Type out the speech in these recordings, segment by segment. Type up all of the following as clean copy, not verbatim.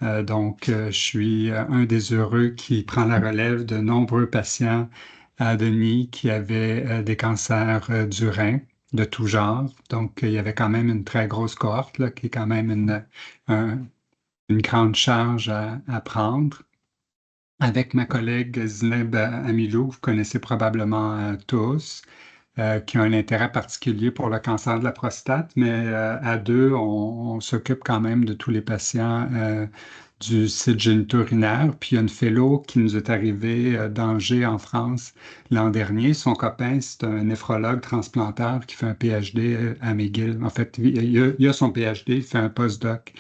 Je suis un des heureux qui prend la relève de nombreux patients à Denis qui avaient des cancers du rein de tout genre. Il y avait quand même une très grosse cohorte, là, qui est quand même un- une grande charge à prendre. Avec ma collègue Zineb Amilou, vous connaissez probablement tous, qui a un intérêt particulier pour le cancer de la prostate, mais à deux, on s'occupe quand même de tous les patients du site génito-urinaire. Puis il y a une fellow qui nous est arrivée d'Angers en France l'an dernier. Son copain, c'est un néphrologue transplanteur qui fait un PhD à McGill. En fait, il a son PhD, il fait un postdoc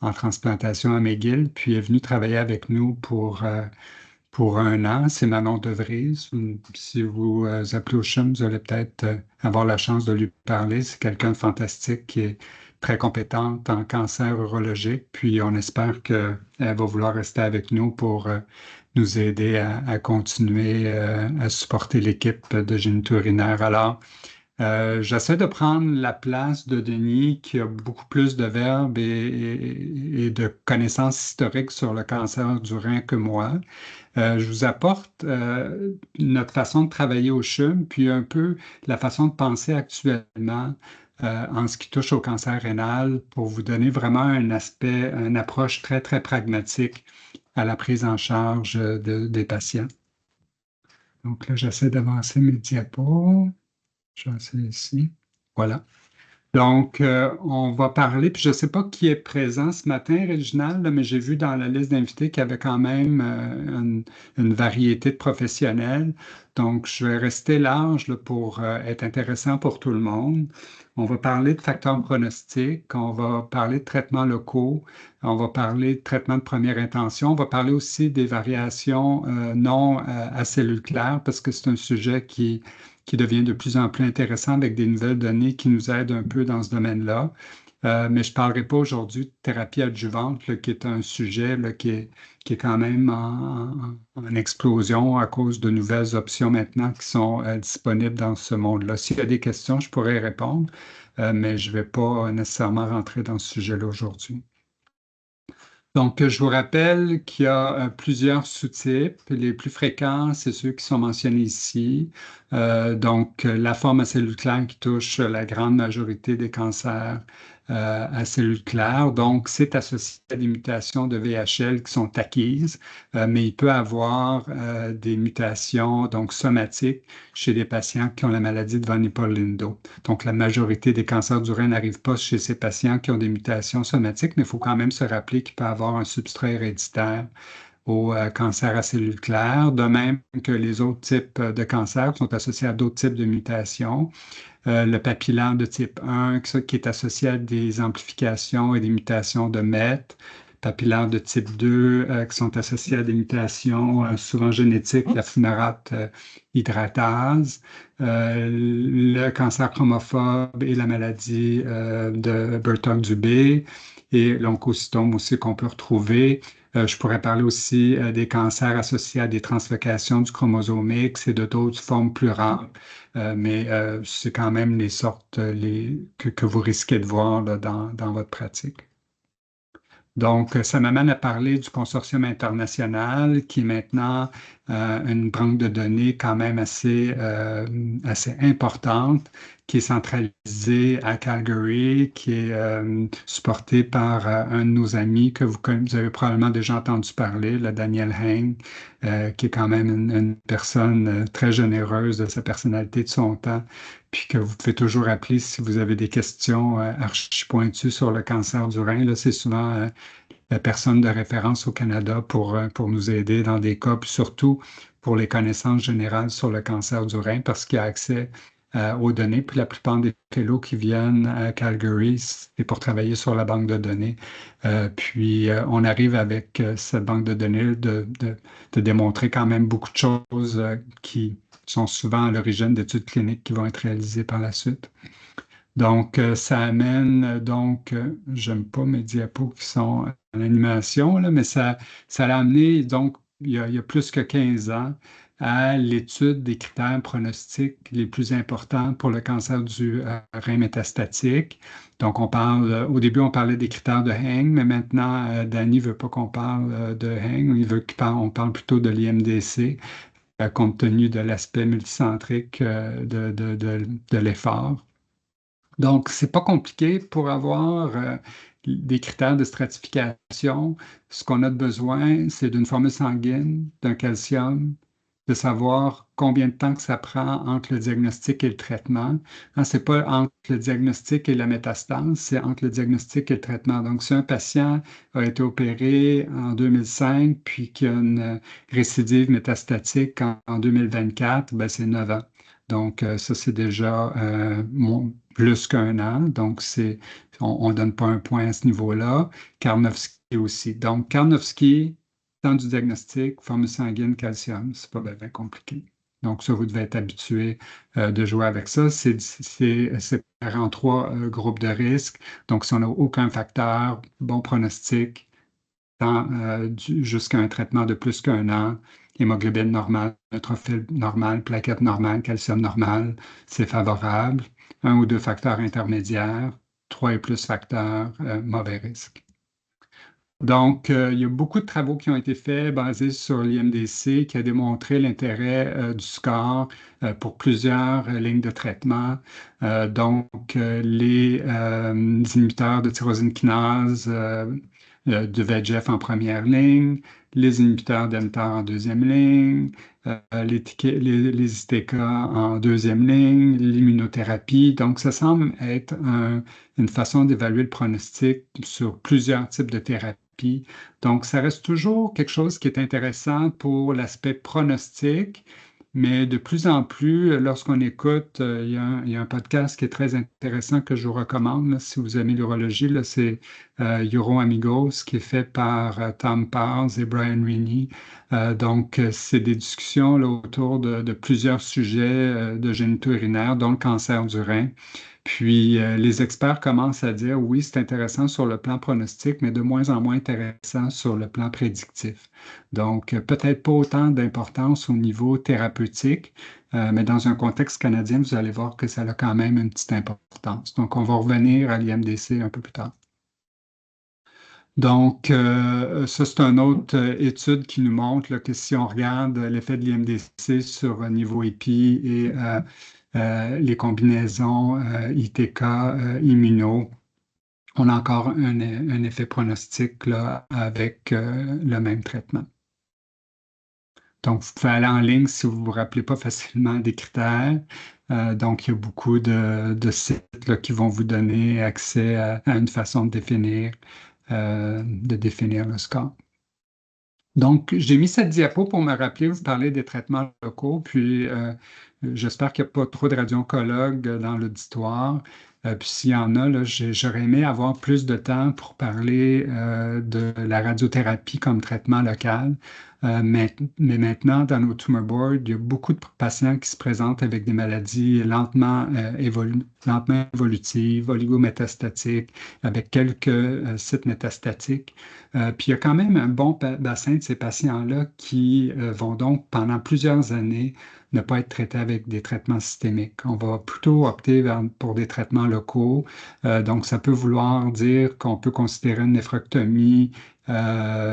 en transplantation à McGill, puis il est venu travailler avec nous pour un an. C'est Manon De Vries. Si vous appelez au CHUM, vous allez peut-être avoir la chance de lui parler. C'est quelqu'un de fantastique qui est très compétente en cancer urologique. Puis on espère qu'elle va vouloir rester avec nous pour nous aider à continuer à supporter l'équipe de géniturinaire. Alors, j'essaie de prendre la place de Denis, qui a beaucoup plus de verbes et de connaissances historiques sur le cancer du rein que moi. Je vous apporte notre façon de travailler au CHUM, puis un peu la façon de penser actuellement en ce qui touche au cancer rénal pour vous donner vraiment un aspect, une approche très, très pragmatique à la prise en charge des patients. Donc là, j'essaie d'avancer mes diapos. Je vais essayer ici. Voilà. On va parler, puis je ne sais pas qui est présent ce matin, Réginald, là, mais j'ai vu dans la liste d'invités qu'il y avait quand même une variété de professionnels. Donc, je vais rester large là, pour être intéressant pour tout le monde. On va parler de facteurs pronostiques, on va parler de traitements locaux, on va parler de traitements de première intention, on va parler aussi des variations non à cellules claires, parce que c'est un sujet qui devient de plus en plus intéressant avec des nouvelles données qui nous aident un peu dans ce domaine-là. Mais je ne parlerai pas aujourd'hui de thérapie adjuvante, là, qui est un sujet là, qui est quand même en explosion à cause de nouvelles options maintenant qui sont disponibles dans ce monde-là. S'il y a des questions, je pourrais y répondre, mais je ne vais pas nécessairement rentrer dans ce sujet-là aujourd'hui. Je vous rappelle qu'il y a plusieurs sous-types. Les plus fréquents, c'est ceux qui sont mentionnés ici. La forme à cellules claires qui touche la grande majorité des cancers à cellules claires. Donc, c'est associé à des mutations de VHL qui sont acquises, mais il peut avoir des mutations donc somatiques chez des patients qui ont la maladie de Von Hippel-Lindau. Donc, la majorité des cancers du rein n'arrivent pas chez ces patients qui ont des mutations somatiques, mais il faut quand même se rappeler qu'il peut avoir un substrat héréditaire au cancer à cellules claires, de même que les autres types de cancers qui sont associés à d'autres types de mutations. Le papillaire de type 1, qui est associé à des amplifications et des mutations de MET. Papillaire de type 2, qui sont associés à des mutations souvent génétiques, la fumarate hydratase, le cancer chromophobe et la maladie de Burton-Dubé et l'oncocytome aussi qu'on peut retrouver. Je pourrais parler aussi des cancers associés à des translocations du chromosome X et de d'autres formes plus rares. Mais c'est quand même les sortes que vous risquez de voir là, dans votre pratique. Ça m'amène à parler du consortium international qui est maintenant une banque de données quand même assez importante, qui est centralisée à Calgary, qui est supportée par un de nos amis que vous avez probablement déjà entendu parler, le Daniel Heng, qui est quand même une personne très généreuse de sa personnalité, de son temps, puis que vous pouvez toujours appeler si vous avez des questions archi pointues sur le cancer du rein. Là, c'est souvent la personne de référence au Canada pour nous aider dans des cas, puis surtout pour les connaissances générales sur le cancer du rein, parce qu'il y a accès aux données. Puis la plupart des fellows qui viennent à Calgary, c'est pour travailler sur la banque de données. On arrive avec cette banque de données de démontrer quand même beaucoup de choses qui sont souvent à l'origine d'études cliniques qui vont être réalisées par la suite. Ça amène, j'aime pas mes diapos qui sont en animation, là, mais ça l'a amené, donc, il y a plus que 15 ans, à l'étude des critères pronostiques les plus importants pour le cancer du rein métastatique. Donc, au début, on parlait des critères de Heng, mais maintenant, Danny ne veut pas qu'on parle de Heng, il veut qu'on parle plutôt de l'IMDC, compte tenu de l'aspect multicentrique de l'effort. Donc, c'est pas compliqué pour avoir des critères de stratification. Ce qu'on a de besoin, c'est d'une formule sanguine, d'un calcium, de savoir combien de temps que ça prend entre le diagnostic et le traitement. Hein, c'est pas entre le diagnostic et la métastase, c'est entre le diagnostic et le traitement. Donc, si un patient a été opéré en 2005, puis qu'il y a une récidive métastatique en 2024, ben, c'est 9 ans. Donc, ça, c'est déjà plus qu'un an. Donc, on ne donne pas un point à ce niveau-là. Karnofsky aussi. Donc, Karnofsky, temps du diagnostic, formule sanguine, calcium, c'est pas bien compliqué. Donc, ça, vous devez être habitué de jouer avec ça. C'est séparé en trois groupes de risques. Donc, si on n'a aucun facteur, bon pronostic, jusqu'à un traitement de plus qu'un an, hémoglobine normale, neutrophile normal, plaquettes normales, calcium normal, c'est favorable. Un ou deux facteurs intermédiaires, trois et plus facteurs, mauvais risque. Donc, il y a beaucoup de travaux qui ont été faits basés sur l'IMDC qui a démontré l'intérêt du score pour plusieurs lignes de traitement. Les inhibiteurs de tyrosine kinase, de VEGF en première ligne, les inhibiteurs d'mTOR en deuxième ligne, les ITK en deuxième ligne, l'immunothérapie. Donc, ça semble être une façon d'évaluer le pronostic sur plusieurs types de thérapies. Donc, ça reste toujours quelque chose qui est intéressant pour l'aspect pronostic, mais de plus en plus, lorsqu'on écoute, il y a un podcast qui est très intéressant que je vous recommande, là, si vous aimez l'urologie, c'est Uro Amigos, qui est fait par Tom Pars et Brian Rini. C'est des discussions là, autour de plusieurs sujets de génitaux urinaires, dont le cancer du rein. Puis les experts commencent à dire oui, c'est intéressant sur le plan pronostic, mais de moins en moins intéressant sur le plan prédictif. Donc, peut-être pas autant d'importance au niveau thérapeutique, mais dans un contexte canadien, vous allez voir que ça a quand même une petite importance. Donc, on va revenir à l'IMDC un peu plus tard. Donc, ça, c'est une autre étude qui nous montre là, que si on regarde l'effet de l'IMDC sur niveau EPI et les combinaisons ITK, immuno, on a encore un effet pronostic là, avec le même traitement. Donc, vous pouvez aller en ligne si vous ne vous rappelez pas facilement des critères. Donc, il y a beaucoup de sites là, qui vont vous donner accès à une façon de définir le score. Donc, j'ai mis cette diapo pour me rappeler, vous parlez des traitements locaux, puis j'espère qu'il n'y a pas trop de radio-oncologues dans l'auditoire. Puis s'il y en a, là, j'aurais aimé avoir plus de temps pour parler de la radiothérapie comme traitement local. Mais maintenant, dans nos tumor boards, il y a beaucoup de patients qui se présentent avec des maladies lentement évolutives, oligométastatiques, avec quelques sites métastatiques. Puis il y a quand même un bon bassin de ces patients-là qui vont donc pendant plusieurs années ne pas être traités avec des traitements systémiques. On va plutôt opter pour des traitements locaux. Donc, ça peut vouloir dire qu'on peut considérer une néphrectomie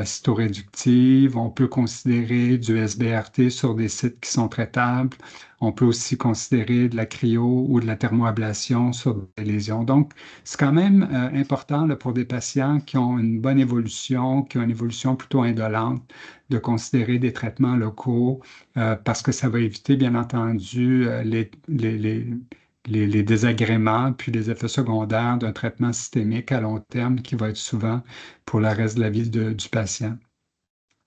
cytoréductive, on peut considérer du SBRT sur des sites qui sont traitables, on peut aussi considérer de la cryo ou de la thermoablation sur des lésions. Donc, c'est quand même important là, pour des patients qui ont une bonne évolution, qui ont une évolution plutôt indolente, de considérer des traitements locaux parce que ça va éviter, bien entendu, les désagréments puis les effets secondaires d'un traitement systémique à long terme qui va être souvent pour le reste de la vie du patient.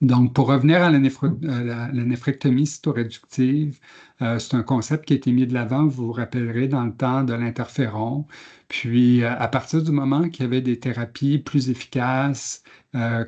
Donc, pour revenir à la néphrectomie cytoréductive, c'est un concept qui a été mis de l'avant, vous vous rappellerez, dans le temps de l'interféron. Puis, à partir du moment qu'il y avait des thérapies plus efficaces,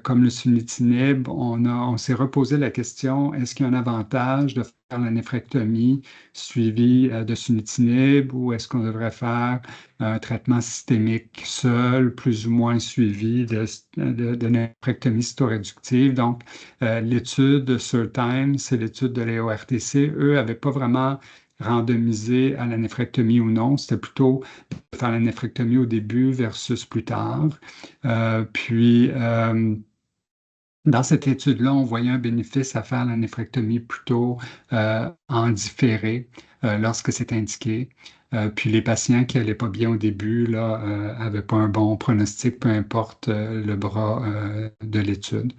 comme le sunitinib, on s'est reposé la question, est-ce qu'il y a un avantage de la néphrectomie suivie de sunitinib ou est-ce qu'on devrait faire un traitement systémique seul, plus ou moins suivi de néphrectomie cytoréductive. Donc, l'étude SURTIME, c'est l'étude de l'EORTC. Eux n'avaient pas vraiment randomisé à la néphrectomie ou non. C'était plutôt de faire la néphrectomie au début versus plus tard. Puis, dans cette étude-là, on voyait un bénéfice à faire la néphrectomie plutôt en différé lorsque c'est indiqué. Puis les patients qui n'allaient pas bien au début là, n'avaient pas un bon pronostic, peu importe le bras de l'étude.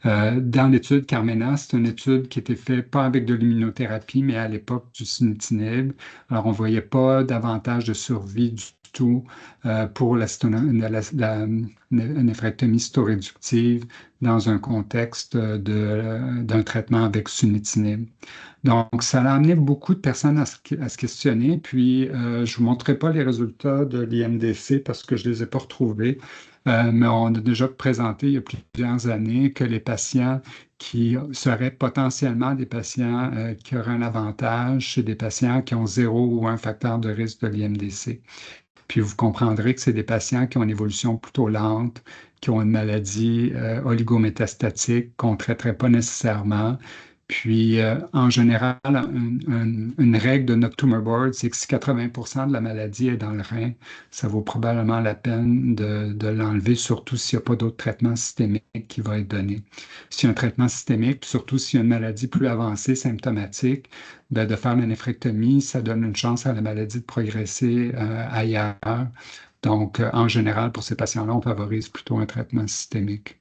Dans l'étude Carmena, c'est une étude qui était faite pas avec de l'immunothérapie, mais à l'époque du sunitinib. Alors, on ne voyait pas davantage de survie du tout pour la néphrectomie cytoréductive dans un contexte d'un traitement avec sunitinib. Donc, ça a amené beaucoup de personnes à se questionner. Puis, je ne vous montrerai pas les résultats de l'IMDC parce que je ne les ai pas retrouvés. Mais on a déjà présenté il y a plusieurs années que les patients qui seraient potentiellement des patients qui auraient un avantage, c'est des patients qui ont 0 ou 1 facteur de risque de l'IMDC. Puis vous comprendrez que c'est des patients qui ont une évolution plutôt lente, qui ont une maladie oligométastatique qu'on ne traiterait pas nécessairement. Puis, en général, une règle de notre tumor board, c'est que si 80% de la maladie est dans le rein, ça vaut probablement la peine de l'enlever, surtout s'il n'y a pas d'autre traitement systémique qui va être donné. S'il y a un traitement systémique, puis surtout s'il y a une maladie plus avancée, symptomatique, ben, de faire la néphrectomie, ça donne une chance à la maladie de progresser ailleurs. Donc, en général, pour ces patients-là, on favorise plutôt un traitement systémique.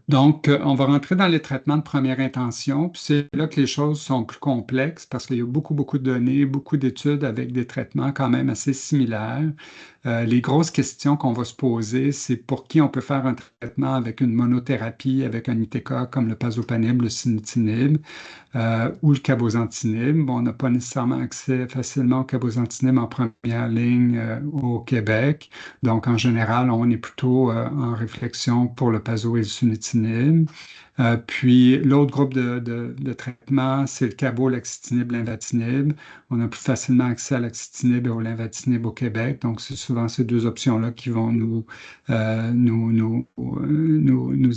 Donc, on va rentrer dans les traitements de première intention, puis c'est là que les choses sont plus complexes parce qu'il y a beaucoup, beaucoup de données, beaucoup d'études avec des traitements quand même assez similaires. Les grosses questions qu'on va se poser, c'est pour qui on peut faire un traitement avec une monothérapie, avec un ITK comme le pazopanib, le sunitinib ou le cabozantinib. Bon, on n'a pas nécessairement accès facilement au cabozantinib en première ligne au Québec. Donc, en général, on est plutôt en réflexion pour le pazo et le sunitinib. Puis l'autre groupe de traitement, c'est le cabo-laxitinib, lenvatinib. On a plus facilement accès à l'axitinib et au lenvatinib au Québec. Donc, c'est souvent ces deux options-là qui vont nous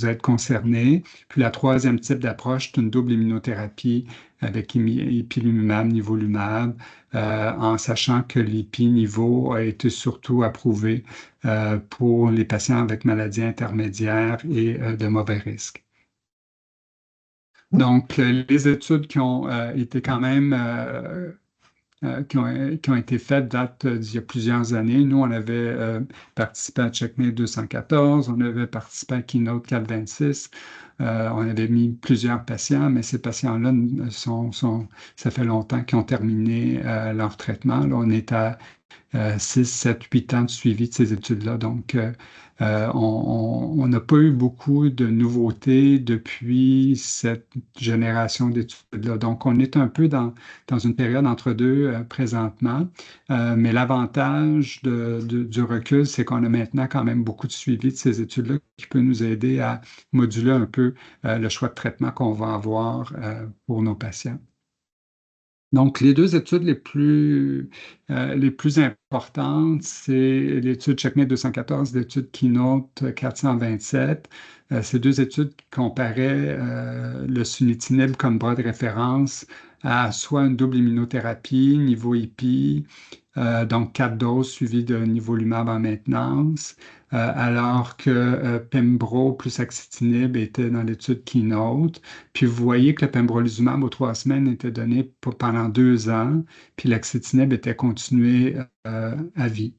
être concernées. Puis la troisième type d'approche, c'est une double immunothérapie avec ipilimumab, nivolumab, en sachant que l'ipi-nivo a été surtout approuvé pour les patients avec maladies intermédiaires et de mauvais risques. Donc, les études qui ont été quand même qui ont été faites datent d'il y a plusieurs années. Nous, on avait participé à Checkmate 214, on avait participé à Keynote 426, on avait mis plusieurs patients, mais ces patients-là ça fait longtemps qu'ils ont terminé leur traitement. Là, on est à 6, 7, 8 ans de suivi de ces études-là. Donc, on n'a pas eu beaucoup de nouveautés depuis cette génération d'études-là. Donc, on est un peu dans une période entre deux présentement. Mais l'avantage du recul, c'est qu'on a maintenant quand même beaucoup de suivi de ces études-là qui peut nous aider à moduler un peu le choix de traitement qu'on va avoir pour nos patients. Donc, les deux études les plus importantes, c'est l'étude Checkmate 214, l'étude Keynote 427. Ces deux études qui comparaient le sunitinib comme bras de référence à soit une double immunothérapie, niveau IPI, donc 4 doses suivies de nivolumab en maintenance, alors que Pembro plus axitinib était dans l'étude Keynote. Puis vous voyez que le pembrolizumab aux 3 semaines était donné pendant 2 ans, puis l'axitinib était continué à vie.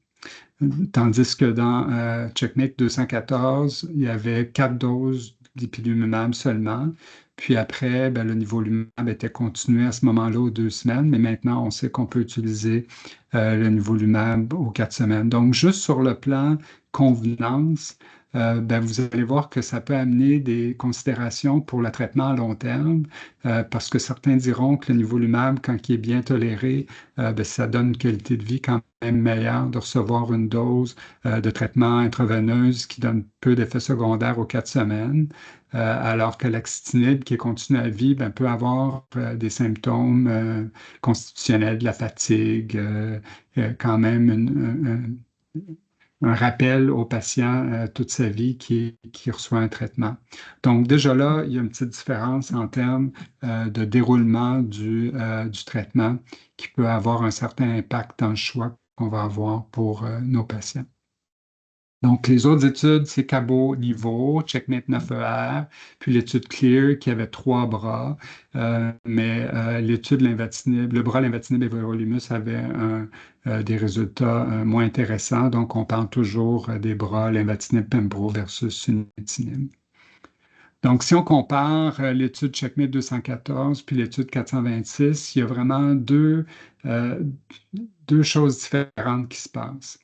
Tandis que dans Checkmate 214, il y avait 4 doses d'ipilimumab seulement. Puis après, ben, le nivolumab était continué à ce moment-là aux 2 semaines, mais maintenant, on sait qu'on peut utiliser le nivolumab aux 4 semaines. Donc, juste sur le plan convenance, ben, vous allez voir que ça peut amener des considérations pour le traitement à long terme, parce que certains diront que le nivolumab, quand il est bien toléré, ben, ça donne une qualité de vie quand même meilleure de recevoir une dose de traitement intraveineuse qui donne peu d'effets secondaires aux 4 semaines, alors que l'axitinib qui est continu à vie ben, peut avoir des symptômes constitutionnels, de la fatigue, quand même un rappel au patient toute sa vie qui reçoit un traitement. Donc déjà là, il y a une petite différence en termes de déroulement du traitement qui peut avoir un certain impact dans le choix qu'on va avoir pour nos patients. Donc, les autres études, c'est Cabo Niveau, Checkmate 9ER, puis l'étude CLEAR qui avait 3 bras, mais l'étude Lenvatinib, le bras Lenvatinib et Everolimus avait des résultats moins intéressants. Donc, on parle toujours des bras Lenvatinib Pembro versus Sunitinib. Donc, si on compare l'étude Checkmate 214 puis l'étude 426, il y a vraiment deux choses différentes qui se passent.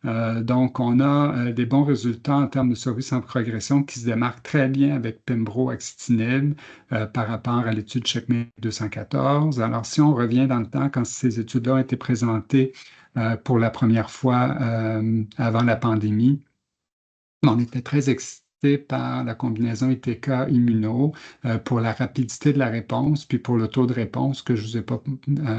Donc, on a des bons résultats en termes de survie sans progression qui se démarquent très bien avec Pembro Axitinib par rapport à l'étude Checkmate 214. Alors, si on revient dans le temps, quand ces études-là ont été présentées pour la première fois avant la pandémie, on était très excités par la combinaison ITK-immuno pour la rapidité de la réponse, puis pour le taux de réponse que je ne vous ai pas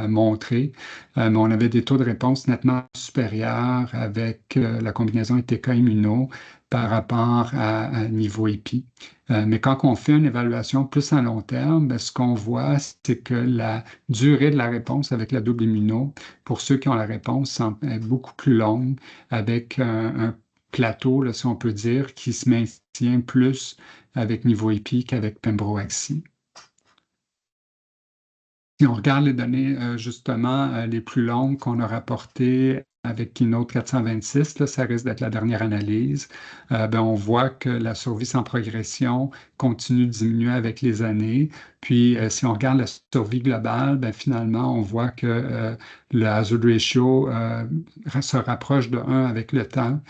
montré. Mais on avait des taux de réponse nettement supérieurs avec la combinaison ITK-immuno par rapport à niveau EPI. Mais quand on fait une évaluation plus à long terme, ben, ce qu'on voit, c'est que la durée de la réponse avec la double immuno, pour ceux qui ont la réponse, est beaucoup plus longue, avec un plateau, là, si on peut dire, qui se maintient plus avec niveau EPI qu'avec Pembroaxi. Si on regarde les données, justement, les plus longues qu'on a rapportées avec Keynote 426, là, ça risque d'être la dernière analyse, ben, on voit que la survie sans progression continue de diminuer avec les années. Puis, si on regarde la survie globale, ben, finalement, on voit que le hazard ratio se rapproche de 1 avec le temps.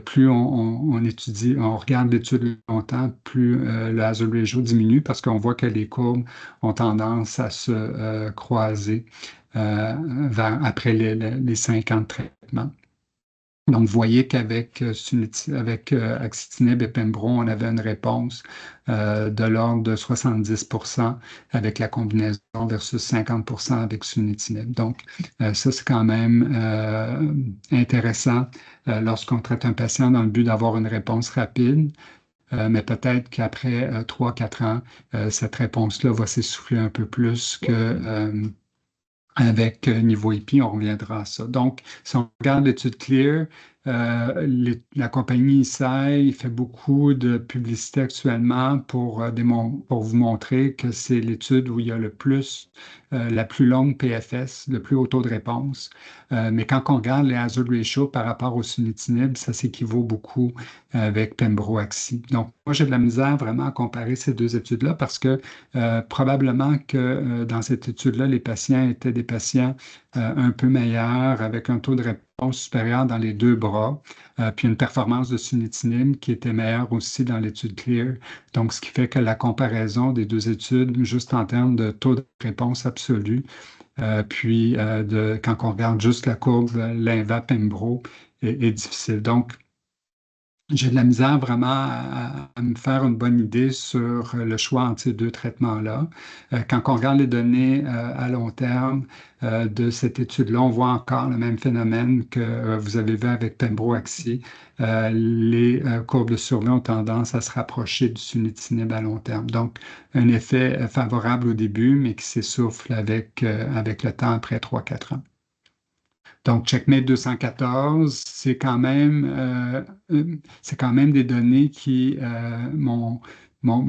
Plus on étudie, on regarde l'étude longtemps, plus le hazard ratio diminue parce qu'on voit que les courbes ont tendance à se croiser après les 5 ans de traitement. Donc, vous voyez qu'avec axitinib et Pembro, on avait une réponse de l'ordre de 70% avec la combinaison versus 50% avec sunitinib. Donc, ça, c'est quand même intéressant lorsqu'on traite un patient dans le but d'avoir une réponse rapide. Mais peut-être qu'après 3-4 ans, cette réponse-là va s'essouffler un peu plus que avec niveau EPI, on reviendra à ça. Donc, si on regarde l'étude CLEAR, la compagnie Eisai fait beaucoup de publicité actuellement pour vous montrer que c'est l'étude où il y a le plus, la plus longue PFS, le plus haut taux de réponse. Mais quand on regarde les hazard ratios par rapport au sunitinib, ça s'équivaut beaucoup avec Pembroaxi. Donc, moi, j'ai de la misère vraiment à comparer ces deux études-là parce que probablement que dans cette étude-là, les patients étaient des patients un peu meilleurs avec un taux de réponse supérieur dans les 2 bras, puis une performance de sunitinib qui était meilleure aussi dans l'étude CLEAR. Donc, ce qui fait que la comparaison des deux études, juste en termes de taux de réponse absolu, puis quand on regarde juste la courbe Linva-Pembro, est difficile. Donc, j'ai de la misère vraiment à me faire une bonne idée sur le choix entre ces deux traitements-là. Quand on regarde les données à long terme de cette étude-là, on voit encore le même phénomène que vous avez vu avec Pembroaxi. Les courbes de survie ont tendance à se rapprocher du sunitinib à long terme. Donc, un effet favorable au début, mais qui s'essouffle avec le temps après 3-4 ans. Donc, Checkmate 214, c'est quand même des données qui m'ont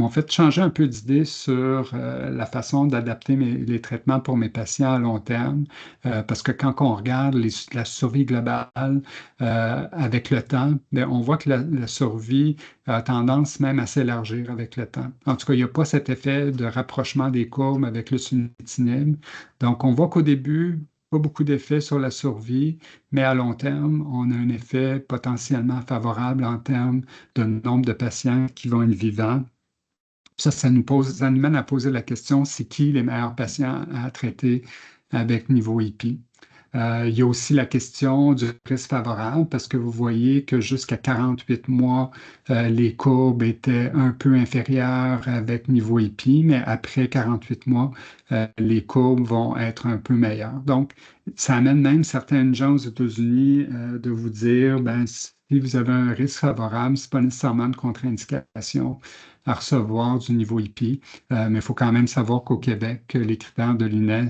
fait changer un peu d'idée sur la façon d'adapter les traitements pour mes patients à long terme, parce que quand on regarde la survie globale avec le temps, bien, on voit que la survie a tendance même à s'élargir avec le temps. En tout cas, il n'y a pas cet effet de rapprochement des courbes avec le sunitinib. Donc, on voit qu'au début, pas beaucoup d'effet sur la survie, mais à long terme, on a un effet potentiellement favorable en termes de nombre de patients qui vont être vivants. Ça nous mène à poser la question, c'est qui les meilleurs patients à traiter avec niveau IP? Il y a aussi la question du risque favorable parce que vous voyez que jusqu'à 48 mois, les courbes étaient un peu inférieures avec niveau IP, mais après 48 mois, les courbes vont être un peu meilleures. Donc, ça amène même certaines gens aux États-Unis de vous dire, ben, si vous avez un risque favorable, ce n'est pas nécessairement une contre-indication à recevoir du niveau IP. Mais il faut quand même savoir qu'au Québec, les critères de l'INES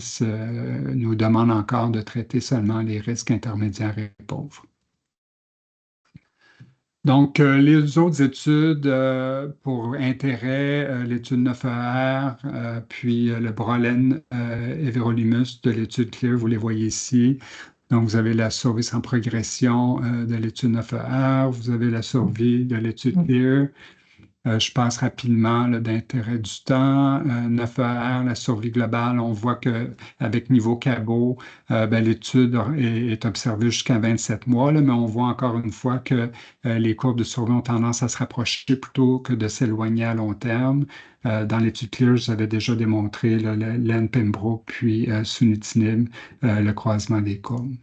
nous demandent encore de traiter seulement les risques intermédiaires et pauvres. Donc, les autres études pour intérêt, l'étude 9ER, puis le Brolen Everolimus de l'étude CLEAR, vous les voyez ici. Donc, vous avez la survie sans progression de l'étude 9ER, vous avez la survie de l'étude CLEAR. Je passe rapidement d'intérêt du temps. 9ER, la survie globale, on voit qu'avec niveau Cabot, ben, l'étude est observée jusqu'à 27 mois, là, mais on voit encore une fois que les courbes de survie ont tendance à se rapprocher plutôt que de s'éloigner à long terme. Dans l'étude CLEAR, j'avais déjà démontré l'En-Pembro puis sunitinib, le croisement des courbes.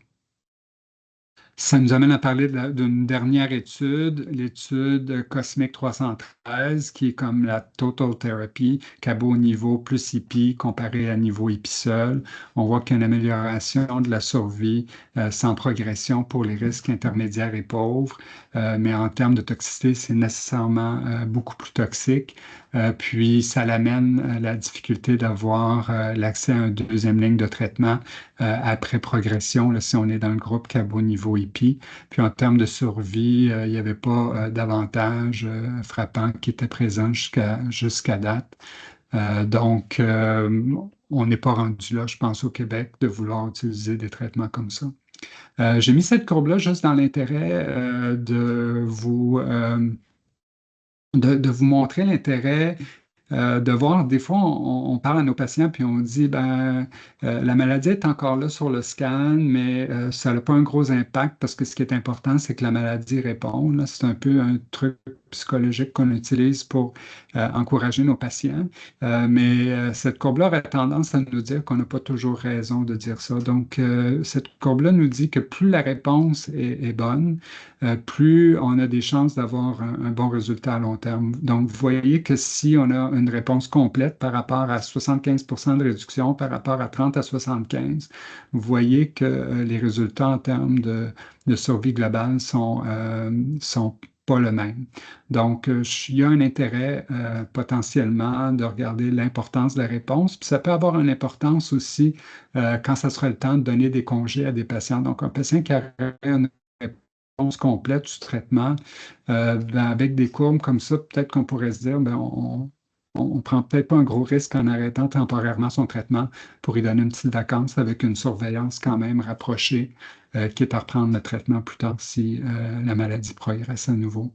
Ça nous amène à parler d'une dernière étude, l'étude Cosmic 313, qui est comme la Total Therapy, Cabo niveau plus IPI comparé à niveau IPI seul. On voit qu'il y a une amélioration de la survie sans progression pour les risques intermédiaires et pauvres, mais en termes de toxicité, c'est nécessairement beaucoup plus toxique. Puis, ça l'amène à la difficulté d'avoir l'accès à une deuxième ligne de traitement après progression, là, si on est dans le groupe Cabo niveau IP. Puis en termes de survie, il n'y avait pas d'avantage frappant qui était présent jusqu'à date. Donc, on n'est pas rendu là, je pense, au Québec, de vouloir utiliser des traitements comme ça. J'ai mis cette courbe-là juste dans l'intérêt de vous montrer l'intérêt de voir, des fois, on parle à nos patients puis on dit, ben, la maladie est encore là sur le scan, mais ça n'a pas un gros impact parce que ce qui est important, c'est que la maladie réponde. Là. C'est un peu un truc psychologique qu'on utilise pour encourager nos patients. Mais cette courbe-là aurait tendance à nous dire qu'on n'a pas toujours raison de dire ça. Donc, cette courbe-là nous dit que plus la réponse est bonne, plus on a des chances d'avoir un bon résultat à long terme. Donc, vous voyez que si on a une réponse complète par rapport à 75 de réduction, par rapport à 30 à 75, vous voyez que les résultats en termes de survie globale sont pas le même. Donc, il y a un intérêt potentiellement de regarder l'importance de la réponse. Puis ça peut avoir une importance aussi quand ça sera le temps de donner des congés à des patients. Donc, un patient qui a une réponse complète du traitement, ben, avec des courbes comme ça, peut-être qu'on pourrait se dire, ben, on prend peut-être pas un gros risque en arrêtant temporairement son traitement pour y donner une petite vacance avec une surveillance quand même rapprochée, quitte à reprendre le traitement plus tard si la maladie progresse à nouveau.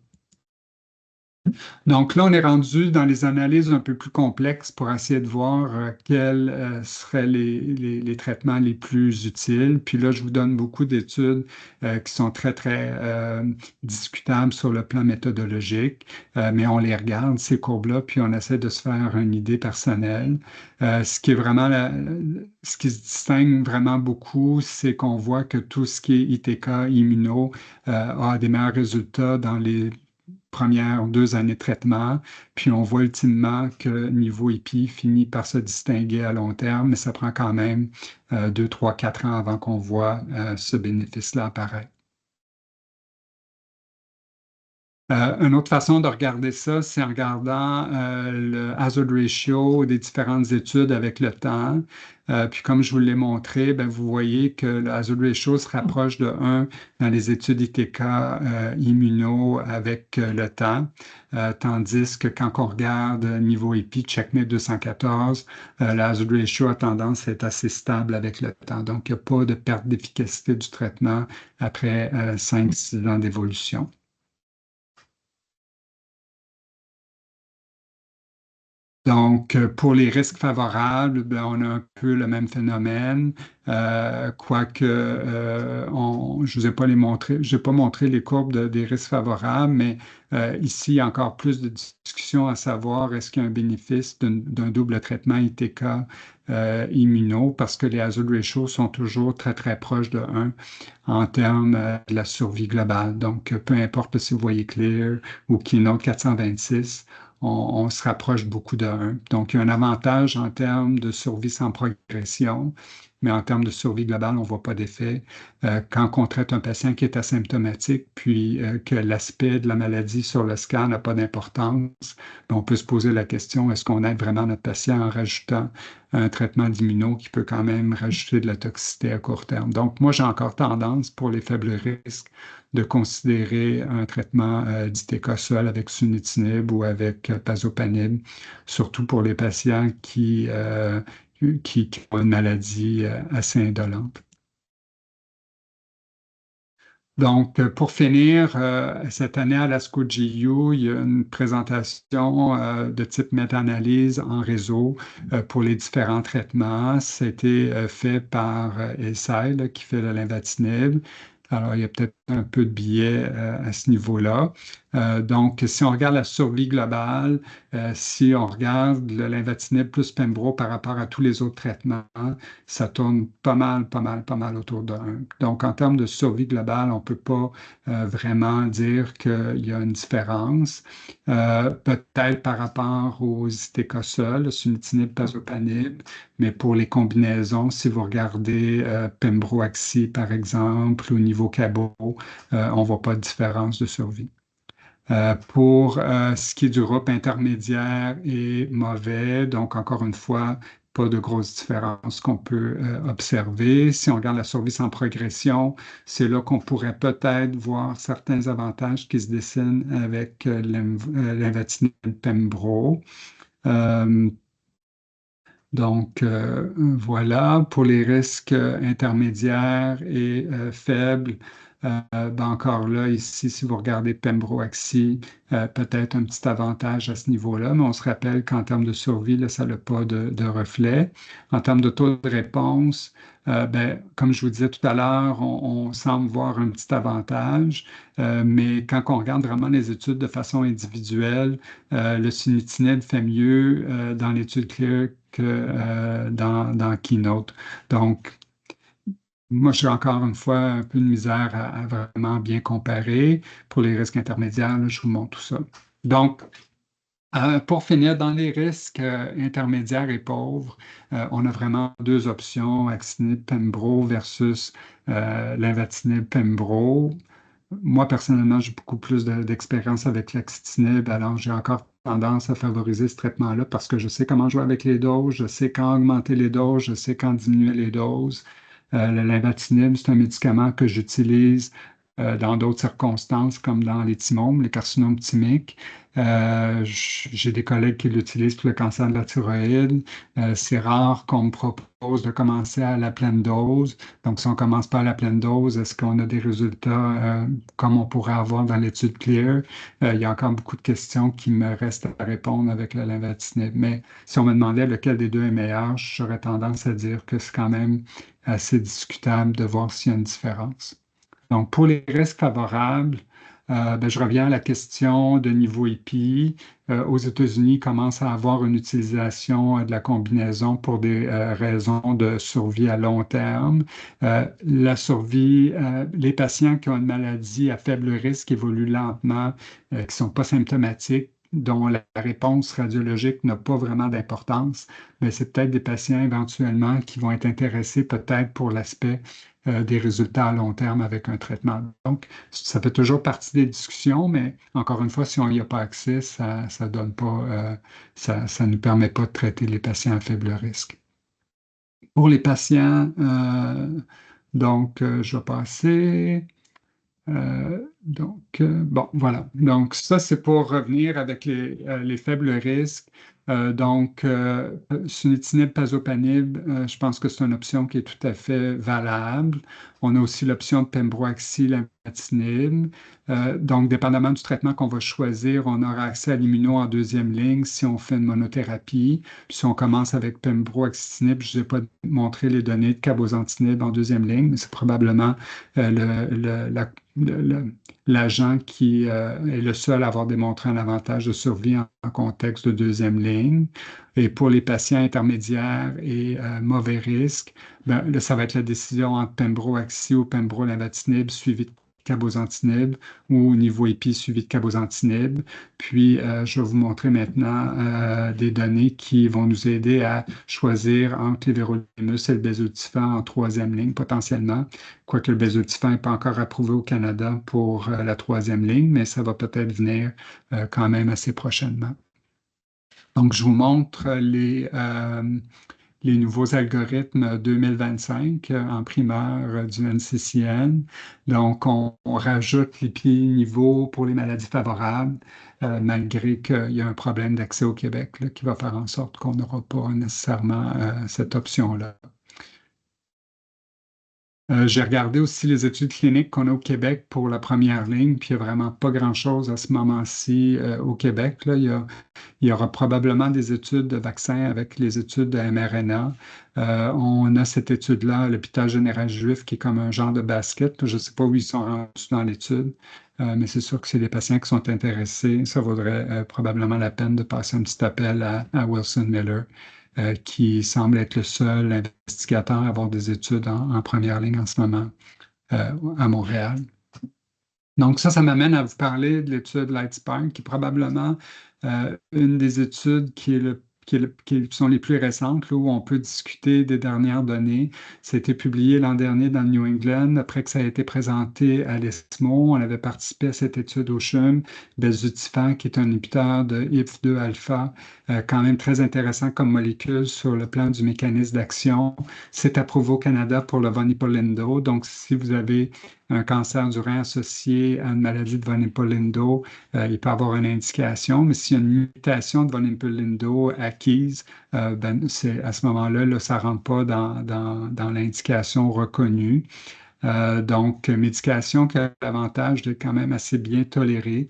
Donc là, on est rendu dans les analyses un peu plus complexes pour essayer de voir quels seraient les traitements les plus utiles. Puis là, je vous donne beaucoup d'études qui sont très discutables sur le plan méthodologique, mais on les regarde, ces courbes-là, puis on essaie de se faire une idée personnelle. Ce qui est vraiment ce qui se distingue vraiment beaucoup, c'est qu'on voit que tout ce qui est ITK, immuno, a des meilleurs résultats dans les premières 2 années de traitement, puis on voit ultimement que niveau IPI finit par se distinguer à long terme, mais ça prend quand même 2, 3, 4 ans avant qu'on voit ce bénéfice-là apparaître. Une autre façon de regarder ça, c'est en regardant le hazard ratio des différentes études avec le temps. Puis comme je vous l'ai montré, ben, vous voyez que le hazard ratio se rapproche de 1 dans les études ITK immuno avec le temps, tandis que quand on regarde niveau EPI, CheckMate 214, le hazard ratio a tendance à être assez stable avec le temps. Donc, il n'y a pas de perte d'efficacité du traitement après 5-6 ans d'évolution. Donc, pour les risques favorables, ben, on a un peu le même phénomène, quoique je vous ai pas j'ai pas montré les courbes des risques favorables, mais ici, il y a encore plus de discussions à savoir est-ce qu'il y a un bénéfice d'un double traitement ITK immuno, parce que les hazard ratios sont toujours très, très proches de 1 en termes de la survie globale. Donc, peu importe si vous voyez Clear ou Keynote 426, on se rapproche beaucoup de 1. Donc, il y a un avantage en termes de survie sans progression, mais en termes de survie globale, on ne voit pas d'effet. Quand on traite un patient qui est asymptomatique, puis que l'aspect de la maladie sur le scan n'a pas d'importance, ben, on peut se poser la question, est-ce qu'on aide vraiment notre patient en rajoutant un traitement d'immuno qui peut quand même rajouter de la toxicité à court terme? Donc, moi, j'ai encore tendance pour les faibles risques de considérer un traitement d'ITK seul avec sunitinib ou avec pazopanib, surtout pour les patients qui ont une maladie assez indolente. Donc, pour finir, cette année à l'ASCO GU, il y a une présentation de type méta-analyse en réseau pour les différents traitements. C'était fait par Eisai, là, qui fait le lenvatinib. Alors, il y a peut-être un peu de biais à ce niveau-là. Donc, si on regarde la survie globale, si on regarde le lenvatinib plus Pembro par rapport à tous les autres traitements, ça tourne pas mal, pas mal, pas mal autour de 1. Donc, en termes de survie globale, on ne peut pas vraiment dire qu'il y a une différence. Peut-être par rapport aux ITK seuls, sunitinib, pazopanib, mais pour les combinaisons, si vous regardez Pembro-Axi, par exemple, au niveau Cabo, on ne voit pas de différence de survie. Pour ce qui est du groupe intermédiaire et mauvais, donc encore une fois, pas de grosses différences qu'on peut observer. Si on regarde la survie sans progression, c'est là qu'on pourrait peut-être voir certains avantages qui se dessinent avec l'invatinib Pembro. Euh, donc, voilà, pour les risques intermédiaires et faibles, ben encore là, ici, si vous regardez Pembro-Axi, peut-être un petit avantage à ce niveau-là, mais on se rappelle qu'en termes de survie, là, ça n'a pas de reflet. En termes de taux de réponse, ben, comme je vous disais tout à l'heure, on semble voir un petit avantage, mais quand on regarde vraiment les études de façon individuelle, le sunitinib fait mieux dans l'étude CLEAR que dans Keynote. Donc, moi, j'ai encore une fois un peu de misère à vraiment bien comparer. Pour les risques intermédiaires, là, je vous montre tout ça. Donc, pour finir, dans les risques intermédiaires et pauvres, on a vraiment deux options, axitinib Pembro versus lenvatinib Pembro. Moi, personnellement, j'ai beaucoup plus d'expérience avec l'axitinib, alors j'ai encore tendance à favoriser ce traitement-là parce que je sais comment jouer avec les doses, je sais quand augmenter les doses, je sais quand diminuer les doses. Le lenvatinib, c'est un médicament que j'utilise dans d'autres circonstances, comme dans les thymomes, les carcinomes thymiques. J'ai des collègues qui l'utilisent pour le cancer de la thyroïde. C'est rare qu'on me propose de commencer à la pleine dose. Donc, si on ne commence pas à la pleine dose, est-ce qu'on a des résultats comme on pourrait avoir dans l'étude CLEAR? Il y a encore beaucoup de questions qui me restent à répondre avec le lenvatinib. Mais si on me demandait lequel des deux est meilleur, j'aurais tendance à dire que c'est quand même assez discutable de voir s'il y a une différence. Donc, pour les risques favorables, ben, je reviens à la question de niveau EPI. Aux États-Unis, commence à avoir une utilisation de la combinaison pour des raisons de survie à long terme. La survie, les patients qui ont une maladie à faible risque évoluent lentement, qui ne sont pas symptomatiques, dont la réponse radiologique n'a pas vraiment d'importance, mais c'est peut-être des patients éventuellement qui vont être intéressés peut-être pour l'aspect des résultats à long terme avec un traitement. Donc, ça fait toujours partie des discussions, mais encore une fois, si on n'y a pas accès, ça donne pas, ça ne nous permet pas de traiter les patients à faible risque. Pour les patients, donc, je vais passer. Bon, voilà. Donc, ça, c'est pour revenir avec les faibles risques. Donc, sunitinib, pazopanib, je pense que c'est une option qui est tout à fait valable. On a aussi l'option de pembroxylenvatinib. Donc, dépendamment du traitement qu'on va choisir, on aura accès à l'immuno en deuxième ligne si on fait une monothérapie. Puis si on commence avec pembroxytinib, je ne vous ai pas montré les données de cabozantinib en deuxième ligne, mais c'est probablement l'agent qui est le seul à avoir démontré un avantage de survie en contexte de deuxième ligne. Et pour les patients intermédiaires et mauvais risque, ben, là, ça va être la décision entre pembroaxi ou pembrolenvatinib suivi de cabozantinib ou au niveau épi suivi de cabozantinib. Puis, je vais vous montrer maintenant des données qui vont nous aider à choisir entre les vérolimus et le bézotifan en troisième ligne potentiellement, quoique le bézotifan n'est pas encore approuvé au Canada pour la troisième ligne, mais ça va peut-être venir quand même assez prochainement. Donc, je vous montre les nouveaux algorithmes 2025 en primeur du NCCN. Donc, on rajoute les pieds niveaux pour les maladies favorables, malgré qu'il y a un problème d'accès au Québec là, qui va faire en sorte qu'on n'aura pas nécessairement cette option-là. J'ai regardé aussi les études cliniques qu'on a au Québec pour la première ligne, puis il n'y a vraiment pas grand-chose à ce moment-ci au Québec. Là. Il y aura probablement des études de vaccins avec les études de mRNA. On a cette étude-là à l'hôpital général juif qui est comme un genre de basket. Je ne sais pas où ils sont rendus dans l'étude, mais c'est sûr que c'est des patients qui sont intéressés. Ça vaudrait probablement la peine de passer un petit appel à Wilson Miller, qui semble être le seul investigateur à avoir des études en première ligne en ce moment à Montréal. Donc ça m'amène à vous parler de l'étude Lightspark, qui est probablement une des études qui sont les plus récentes, là, où on peut discuter des dernières données. Ça a été publié l'an dernier dans le New England, après que ça a été présenté à l'ESMO. On avait participé à cette étude au CHUM, belzutifan, qui est un inhibiteur de IF2 alpha, quand même très intéressant comme molécule sur le plan du mécanisme d'action. C'est approuvé au Canada pour le von Hippel-Lindau. Donc, si vous avez un cancer du rein associé à une maladie de von Hippel-Lindau, il peut avoir une indication, mais s'il y a une mutation de von Hippel-Lindau acquise, ben, à ce moment-là, là, ça ne rentre pas dans l'indication reconnue. Donc, médication qui a l'avantage d'être quand même assez bien tolérée,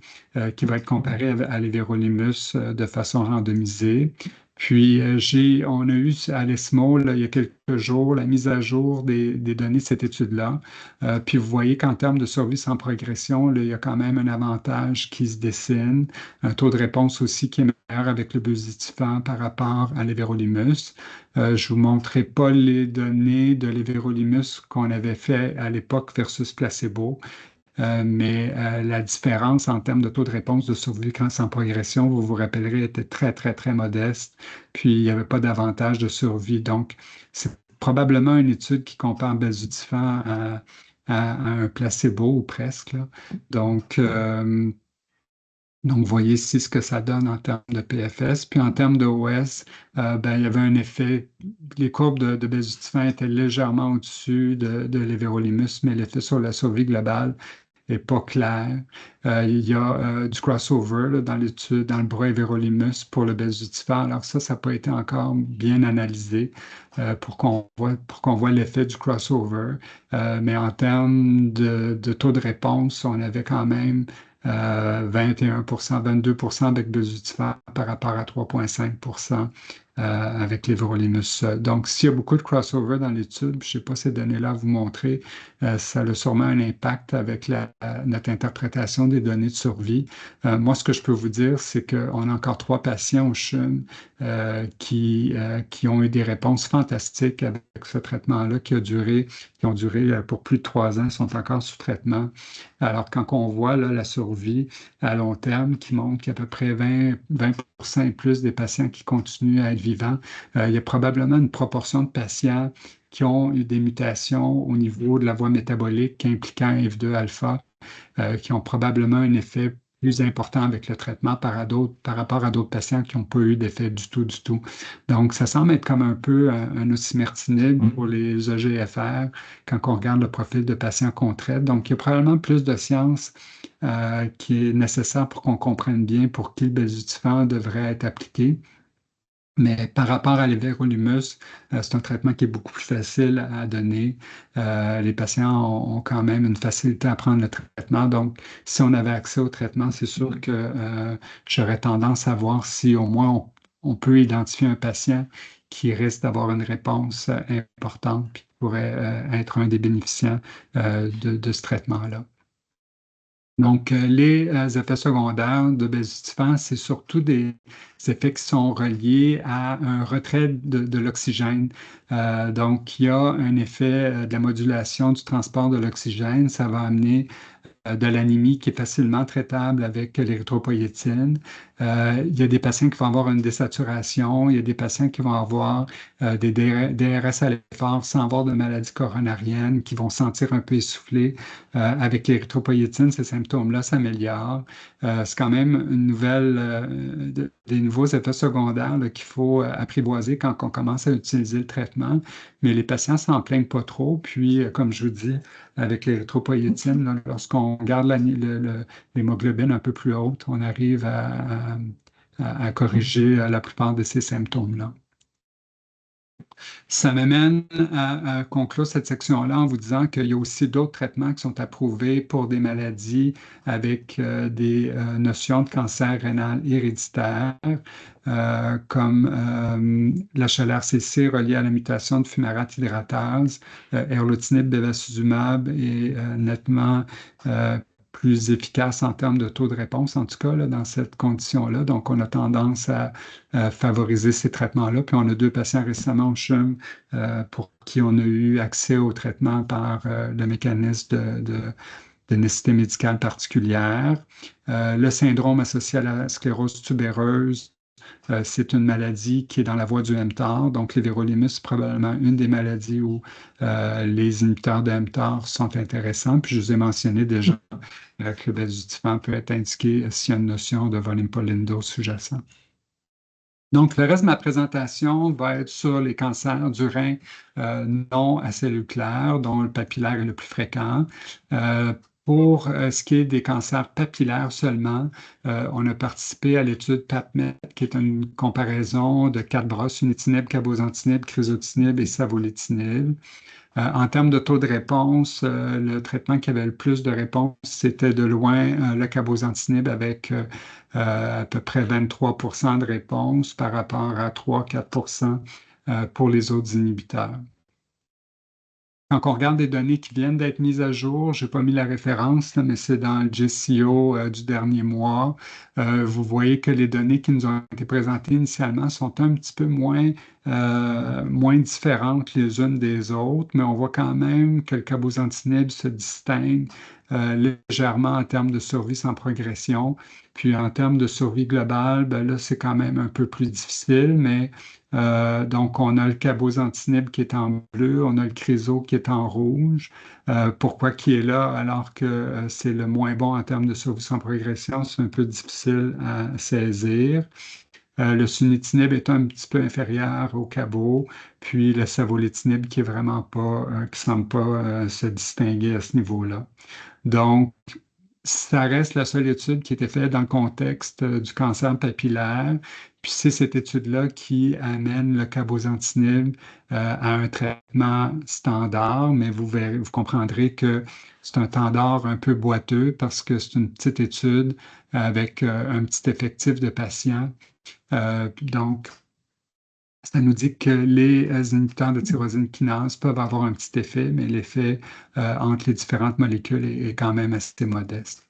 qui va être comparée à l'éverolimus de façon randomisée. Puis, on a eu à l'ESMO, là, il y a quelques jours, la mise à jour des données de cette étude-là. Puis, vous voyez qu'en termes de survie sans progression, là, il y a quand même un avantage qui se dessine. Un taux de réponse aussi qui est meilleur avec le belzutifan par rapport à l'éverolimus. Je ne vous montrerai pas les données de l'éverolimus qu'on avait fait à l'époque versus placebo. Mais la différence en termes de taux de réponse de survie sans progression, vous vous rappellerez, était très, très, très modeste. Puis, il n'y avait pas d'avantage de survie. Donc, c'est probablement une étude qui compare belzutifan à un placebo ou presque, là. Donc, vous voyez ici ce que ça donne en termes de PFS. Puis en termes de OS, ben, il y avait un effet, les courbes de belzutifan étaient légèrement au-dessus de l'éverolimus, mais l'effet sur la survie globale n'est pas clair. Il y a du crossover là, dans l'étude, dans le bras everolimus pour le belzutifan. Alors ça n'a pas été encore bien analysé pour qu'on voit l'effet du crossover. Mais en termes de taux de réponse, on avait quand même 21%, 22% avec belzutifan par rapport à 3,5% avec l'éverolimus. Donc, s'il y a beaucoup de crossover dans l'étude, je ne sais pas ces données-là à vous montrer, ça a sûrement un impact avec notre interprétation des données de survie. Moi, ce que je peux vous dire, c'est qu'on a encore 3 patients au CHUM qui ont eu des réponses fantastiques avec ce traitement-là qui ont duré pour plus de 3 ans, sont encore sous traitement. Alors, quand on voit là, la survie à long terme qui montre qu'à peu près 20% et plus des patients qui continuent à être vivants, il y a probablement une proportion de patients qui ont eu des mutations au niveau de la voie métabolique impliquant F2 alpha, qui ont probablement un effet plus important avec le traitement par rapport à d'autres patients qui n'ont pas eu d'effet du tout, du tout. Donc, ça semble être comme un peu un osimertinib pour les EGFR quand on regarde le profil de patients qu'on traite. Donc, il y a probablement plus de science qui est nécessaire pour qu'on comprenne bien pour qui le belzutifan devrait être appliqué. Mais par rapport à l'éverolumus, c'est un traitement qui est beaucoup plus facile à donner. Les patients ont quand même une facilité à prendre le traitement. Donc, si on avait accès au traitement, c'est sûr que j'aurais tendance à voir si au moins on peut identifier un patient qui risque d'avoir une réponse importante puis qui pourrait être un des bénéficiaires de ce traitement-là. Donc, les effets secondaires de bezutifan, c'est surtout des effets qui sont reliés à un retrait de l'oxygène. Donc, il y a un effet de la modulation du transport de l'oxygène. Ça va amener de l'anémie qui est facilement traitable avec l'érythropoïétine. Il y a des patients qui vont avoir une désaturation, il y a des patients qui vont avoir des DRS à l'effort sans avoir de maladie coronarienne, qui vont sentir un peu essoufflés. Avec l'érythropoïétine, ces symptômes-là s'améliorent. C'est quand même une nouvelle, des nouveaux effets secondaires qu'il faut apprivoiser quand on commence à utiliser le traitement. Mais les patients s'en plaignent pas trop. Puis, comme je vous dis, avec l'érythropoïétine, là, lorsqu'on garde l'hémoglobine un peu plus haute, on arrive à corriger la plupart de ces symptômes-là. Ça m'amène à conclure cette section-là en vous disant qu'il y a aussi d'autres traitements qui sont approuvés pour des maladies avec des notions de cancer rénal héréditaire, comme l'HLRCC relié à la mutation de fumarate hydratase, erlotinib, bevacizumab est nettement plus efficace en termes de taux de réponse, en tout cas, là, dans cette condition-là. Donc, on a tendance à favoriser ces traitements-là. Puis, on a 2 patients récemment au CHUM pour qui on a eu accès au traitement par le mécanisme de nécessité médicale particulière. Le syndrome associé à la sclérose tubéreuse, c'est une maladie qui est dans la voie du mTOR. Donc, l'éverolimus, c'est probablement une des maladies où les inhibiteurs de mTOR sont intéressants. Puis, je vous ai mentionné déjà que le bezutifan peut être indiqué s'il y a une notion de volume polindo sous-jacent. Donc, le reste de ma présentation va être sur les cancers du rein non à cellules claires, dont le papillaire est le plus fréquent. Pour ce qui est des cancers papillaires seulement, on a participé à l'étude PAPMET, qui est une comparaison de 4 bras, sunitinib, cabozantinib, crizotinib et savolitinib. En termes de taux de réponse, le traitement qui avait le plus de réponses, c'était de loin le cabozantinib avec à peu près 23 de réponse par rapport à 3-4 pour les autres inhibiteurs. Quand on regarde des données qui viennent d'être mises à jour, je n'ai pas mis la référence, là, mais c'est dans le JCO du dernier mois. Vous voyez que les données qui nous ont été présentées initialement sont un petit peu moins différentes les unes des autres, mais on voit quand même que le cabozantinib se distingue légèrement en termes de survie sans progression. Puis en termes de survie globale, ben là, c'est quand même un peu plus difficile, mais donc, on a le cabozantinib qui est en bleu, on a le crizo qui est en rouge. Pourquoi qui est là alors que c'est le moins bon en termes de survie sans progression? C'est un peu difficile à saisir. Le sunitinib est un petit peu inférieur au cabo, puis le savolitinib qui est vraiment pas, qui semble pas se distinguer à ce niveau-là. Donc, ça reste la seule étude qui a été faite dans le contexte du cancer papillaire. Puis c'est cette étude-là qui amène le cabozantinib à un traitement standard, mais vous comprendrez que c'est un standard un peu boiteux parce que c'est une petite étude avec un petit effectif de patients. Donc, ça nous dit que les inhibiteurs de tyrosine kinase peuvent avoir un petit effet, mais l'effet entre les différentes molécules est quand même assez modeste.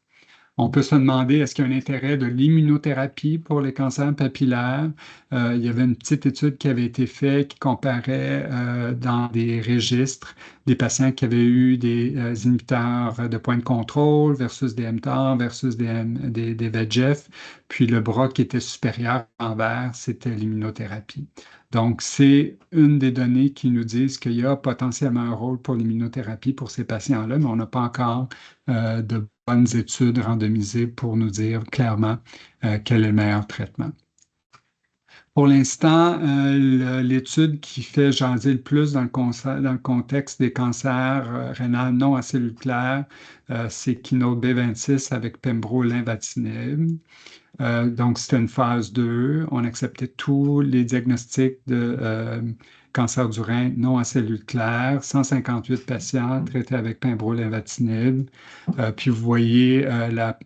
On peut se demander, est-ce qu'il y a un intérêt de l'immunothérapie pour les cancers papillaires? Il y avait une petite étude qui avait été faite qui comparait dans des registres des patients qui avaient eu des inhibiteurs de point de contrôle versus des mTOR versus des VEGF. Puis le bras qui était supérieur en vert, c'était l'immunothérapie. Donc, c'est une des données qui nous disent qu'il y a potentiellement un rôle pour l'immunothérapie pour ces patients-là, mais on n'a pas encore de bonnes études randomisées pour nous dire clairement quel est le meilleur traitement. Pour l'instant, l'étude qui fait jaser le plus dans le contexte des cancers rénaux non à cellules claires, c'est Keynote B26 avec pembrolizumab. Donc, c'était une phase 2. On acceptait tous les diagnostics de cancer du rein non à cellules claires, 158 patients traités avec pembrolizumab. Puis vous voyez la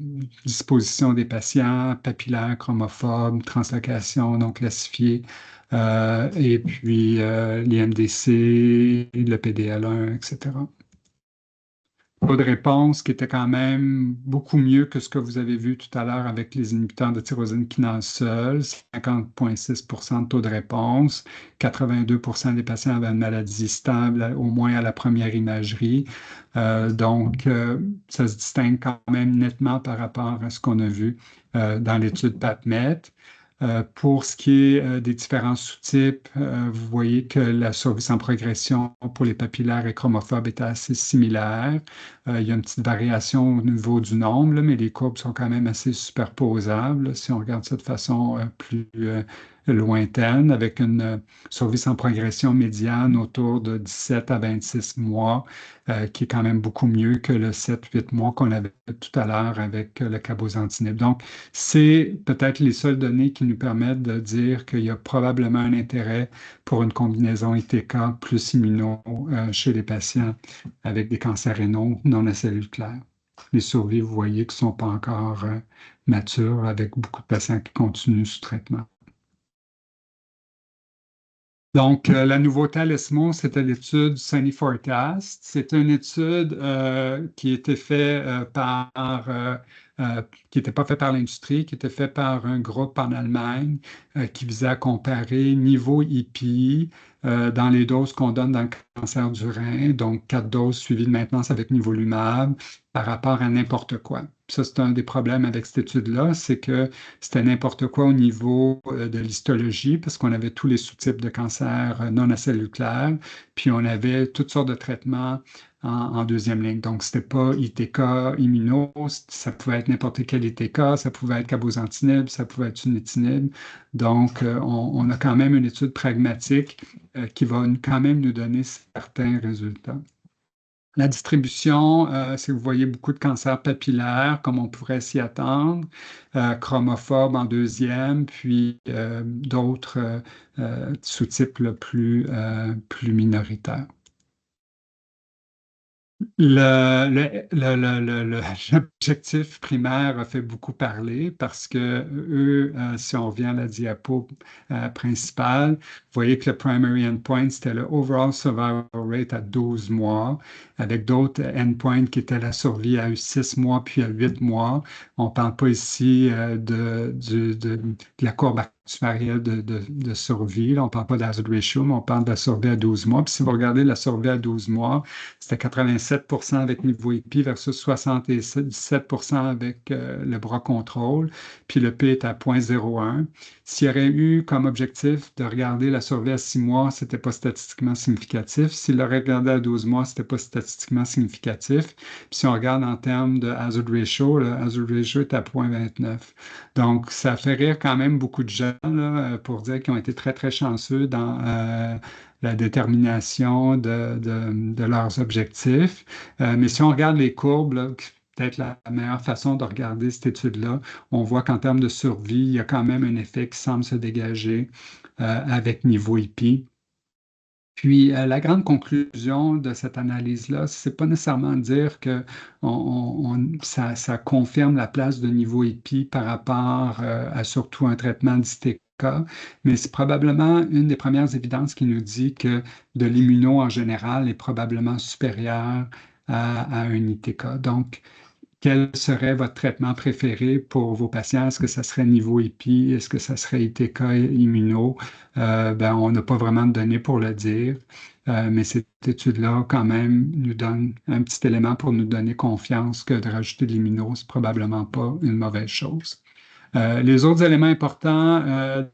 disposition des patients, papillaires, chromophobes, translocation non classifiée, et puis l'IMDC, le PDL1, etc. Taux de réponse qui était quand même beaucoup mieux que ce que vous avez vu tout à l'heure avec les inhibiteurs de tyrosine kinase seul, 50,6 % de taux de réponse, 82 % des patients avaient une maladie stable, au moins à la première imagerie. Donc, ça se distingue quand même nettement par rapport à ce qu'on a vu dans l'étude PAPMET. Pour ce qui est des différents sous-types, vous voyez que la survie sans progression pour les papillaires et chromophobes était assez similaire. Il y a une petite variation au niveau du nombre, là, mais les courbes sont quand même assez superposables si on regarde ça de façon plus lointaine, avec une survie sans progression médiane autour de 17 à 26 mois, qui est quand même beaucoup mieux que le 7-8 mois qu'on avait tout à l'heure avec le cabozantinib. Donc, c'est peut-être les seules données qui nous permettent de dire qu'il y a probablement un intérêt pour une combinaison ITK plus immuno chez les patients avec des cancers rénaux non à cellules claires. Les survies, vous voyez, qui ne sont pas encore matures avec beaucoup de patients qui continuent sous traitement. Donc, la nouveauté à l'ESMO, c'était l'étude Sunny Forecast. C'est une étude qui était faite qui n'était pas faite par l'industrie, qui était faite par un groupe en Allemagne qui visait à comparer niveau IPI dans les doses qu'on donne dans le cancer du rein, donc 4 doses suivies de maintenance avec nivolumab par rapport à n'importe quoi. Ça, c'est un des problèmes avec cette étude-là, c'est que c'était n'importe quoi au niveau de l'histologie, parce qu'on avait tous les sous-types de cancer non à cellules claires, puis on avait toutes sortes de traitements en deuxième ligne. Donc, c'était pas ITK immuno, ça pouvait être n'importe quel ITK, ça pouvait être cabozantinib, ça pouvait être sunitinib. Donc, on a quand même une étude pragmatique qui va quand même nous donner certains résultats. La distribution, c'est que vous voyez beaucoup de cancers papillaires, comme on pourrait s'y attendre, chromophobes en deuxième, puis d'autres sous-types plus minoritaires. L'objectif primaire a fait beaucoup parler parce que eux, si on revient à la diapo principale, vous voyez que le primary endpoint, c'était le overall survival rate à 12 mois, avec d'autres endpoints qui étaient la survie à 6 mois puis à 8 mois. On ne parle pas ici de la courbe actuarielle de survie. Là, on ne parle pas d'hazard ratio, mais on parle de la survie à 12 mois. Puis si vous regardez la survie à 12 mois, c'était 87 % avec niveau IP versus 77 % avec le bras contrôle. Puis le P est à 0,01. S'il y aurait eu comme objectif de regarder la survie à 6 mois, ce n'était pas statistiquement significatif. S'il l'aurait regardé à 12 mois, ce n'était pas statistiquement significatif. Puis si on regarde en termes de hazard ratio, le hazard ratio est à 0,29. Donc, ça fait rire quand même beaucoup de gens là, pour dire qu'ils ont été très, très chanceux dans la détermination de leurs objectifs. Mais si on regarde les courbes, là, peut-être la meilleure façon de regarder cette étude-là, on voit qu'en termes de survie, il y a quand même un effet qui semble se dégager avec niveau IP. Puis, la grande conclusion de cette analyse-là, c'est pas nécessairement dire que ça confirme la place de niveau EPI par rapport à surtout un traitement d'ITK, mais c'est probablement une des premières évidences qui nous dit que de l'immuno en général est probablement supérieur à un ITK. Donc, quel serait votre traitement préféré pour vos patients? Est-ce que ça serait niveau EPI? Est-ce que ça serait ITK immuno? On n'a pas vraiment de données pour le dire, mais cette étude-là, quand même, nous donne un petit élément pour nous donner confiance que de rajouter de l'immuno, c'est probablement pas une mauvaise chose. Les autres éléments importants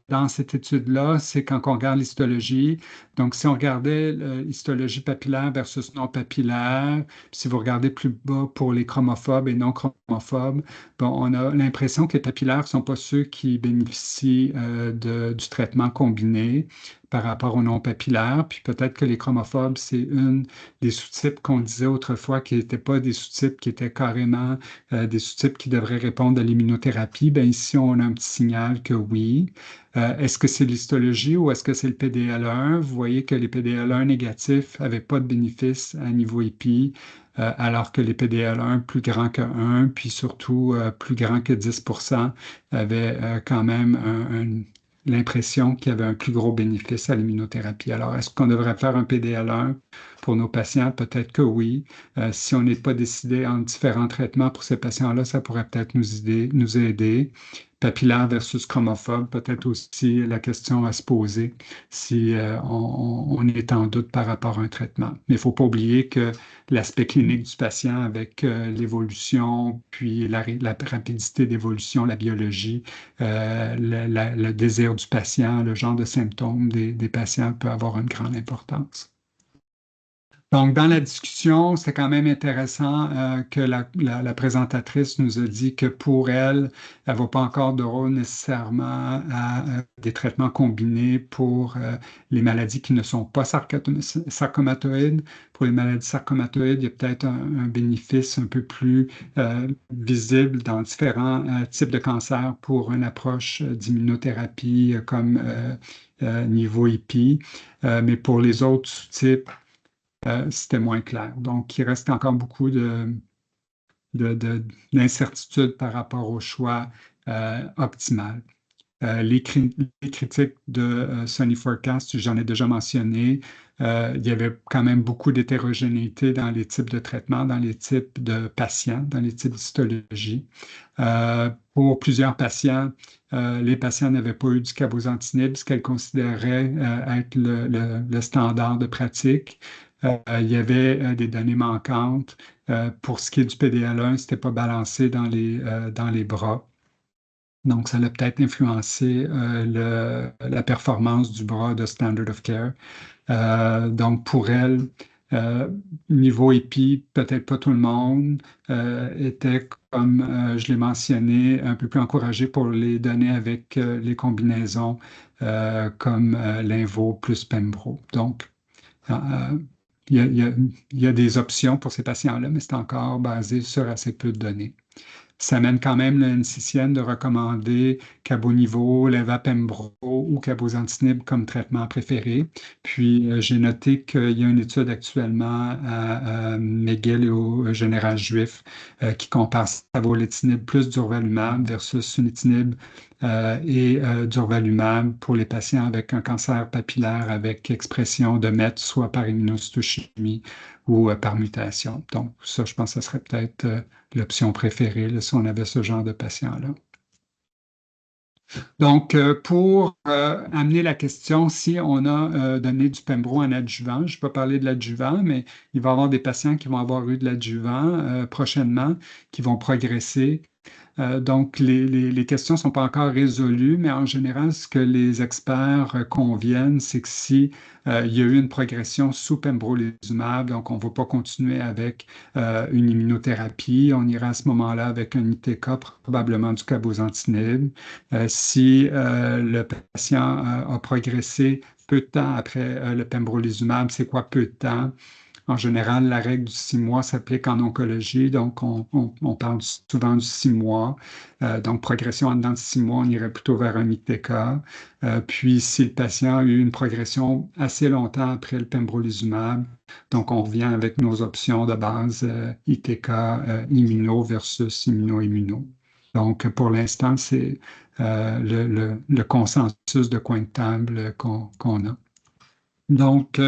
dans cette étude-là, c'est quand on regarde l'histologie. Donc, si on regardait l'histologie papillaire versus non papillaire, puis si vous regardez plus bas pour les chromophobes et non chromophobes, bon, on a l'impression que les papillaires ne sont pas ceux qui bénéficient du traitement combiné. par rapport aux non-papillaires. Puis peut-être que les chromophobes, c'est une des sous-types qu'on disait autrefois qui n'étaient pas des sous-types, qui étaient carrément des sous-types qui devraient répondre à l'immunothérapie. Bien, ici, on a un petit signal que oui. Est-ce que c'est l'histologie ou est-ce que c'est le PDL1? Vous voyez que les PDL1 négatifs n'avaient pas de bénéfice à niveau EPI, alors que les PDL1 plus grands que 1, puis surtout plus grands que 10%, avaient quand même l'impression qu'il y avait un plus gros bénéfice à l'immunothérapie. Alors, est-ce qu'on devrait faire un PDL1 pour nos patients? Peut-être que oui. Si on n'est pas décidé en différents traitements pour ces patients-là, ça pourrait peut-être nous aider. Papillaire versus chromophobe, peut-être aussi la question à se poser si on est en doute par rapport à un traitement. Mais il ne faut pas oublier que l'aspect clinique du patient avec l'évolution, puis la rapidité d'évolution, la biologie, le désir du patient, le genre de symptômes des patients peut avoir une grande importance. Donc, dans la discussion, c'est quand même intéressant que la présentatrice nous a dit que pour elle, elle ne voit pas encore de rôle nécessairement à des traitements combinés pour les maladies qui ne sont pas sarcomatoïdes. Pour les maladies sarcomatoïdes, il y a peut-être un bénéfice un peu plus visible dans différents types de cancers pour une approche d'immunothérapie comme niveau IPI. Mais pour les autres types, c'était moins clair. Donc, il reste encore beaucoup d'incertitudes par rapport au choix optimal. Les critiques de Sony Forecast, j'en ai déjà mentionné, il y avait quand même beaucoup d'hétérogénéité dans les types de traitements, dans les types de patients, dans les types d'histologie. Pour plusieurs patients, les patients n'avaient pas eu du cabozantinib, ce qu'elles considéraient être le standard de pratique. Il y avait des données manquantes. Pour ce qui est du PDL1, ce n'était pas balancé dans les bras. Donc, ça a peut-être influencé la performance du bras de Standard of Care. Donc, pour elle, niveau EPI, peut-être pas tout le monde était, comme je l'ai mentionné, un peu plus encouragé pour les données avec les combinaisons comme Linvo plus Pembro. Donc, il y a des options pour ces patients-là, mais c'est encore basé sur assez peu de données. Ça amène quand même le NCCN de recommander Cabo-Nivo, Leva-Pembro ou Cabozantinib comme traitement préféré. Puis, j'ai noté qu'il y a une étude actuellement à McGill et au Général Juif qui compare savolitinib plus durvalumab versus sunitinib et durvalumab pour les patients avec un cancer papillaire avec expression de MET, soit par immunocytochimie ou par mutation. Donc, ça, je pense que ce serait peut-être l'option préférée là, si on avait ce genre de patient-là. Donc, pour amener la question, si on a donné du Pembro en adjuvant, je ne vais pas parler de l'adjuvant, mais il va y avoir des patients qui vont avoir eu de l'adjuvant prochainement, qui vont progresser. Donc, les questions ne sont pas encore résolues, mais en général, ce que les experts conviennent, c'est que si il y a eu une progression sous pembrolizumab, donc on ne va pas continuer avec une immunothérapie, on ira à ce moment-là avec un ITK, probablement du cabozantinib. Si le patient a progressé peu de temps après le pembrolizumab, c'est quoi peu de temps? En général, la règle du 6 mois s'applique en oncologie, donc on parle souvent du 6 mois. Donc, progression en dedans de 6 mois, on irait plutôt vers un ITK. Puis, si le patient a eu une progression assez longtemps après le pembrolizumab, donc on revient avec nos options de base ITK immuno versus immuno-immuno. Donc, pour l'instant, c'est le consensus de coin de table qu'on a. Donc,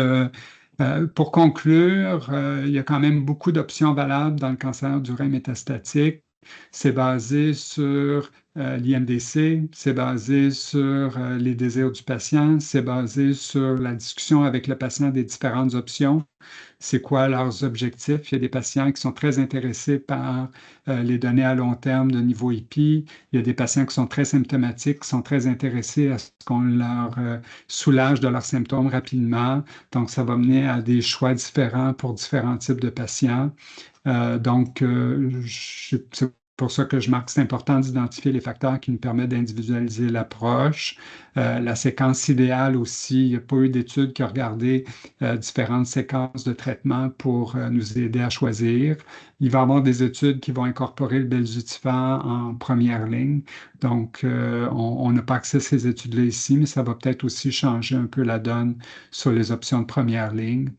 pour conclure, il y a quand même beaucoup d'options valables dans le cancer du rein métastatique. C'est basé sur l'IMDC, c'est basé sur les désirs du patient, c'est basé sur la discussion avec le patient des différentes options. C'est quoi leurs objectifs? Il y a des patients qui sont très intéressés par les données à long terme de niveau IPI. Il y a des patients qui sont très symptomatiques, qui sont très intéressés à ce qu'on leur soulage de leurs symptômes rapidement. Donc, ça va mener à des choix différents pour différents types de patients. Donc, c'est pour ça que je marque, c'est important d'identifier les facteurs qui nous permettent d'individualiser l'approche. La séquence idéale aussi, il n'y a pas eu d'études qui ont regardé différentes séquences de traitement pour nous aider à choisir. Il va y avoir des études qui vont incorporer le belzutifan en première ligne. Donc, on n'a pas accès à ces études-là ici, mais ça va peut-être aussi changer un peu la donne sur les options de première ligne.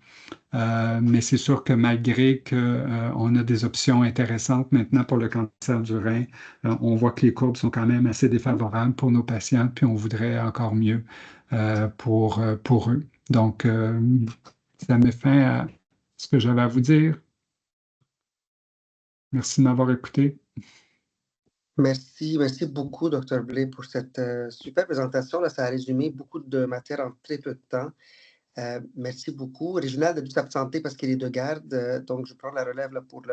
Mais c'est sûr que malgré qu'on a des options intéressantes maintenant pour le cancer du rein, on voit que les courbes sont quand même assez défavorables pour nos patients, puis on voudrait encore mieux pour eux. Donc, ça met fin à ce que j'avais à vous dire. Merci de m'avoir écouté. Merci beaucoup, Dr. Blay, pour cette super présentation. Là, ça a résumé beaucoup de matière en très peu de temps. Merci beaucoup. Réginald a dû s'absenter parce qu'il est de garde, donc je prends la relève là, pour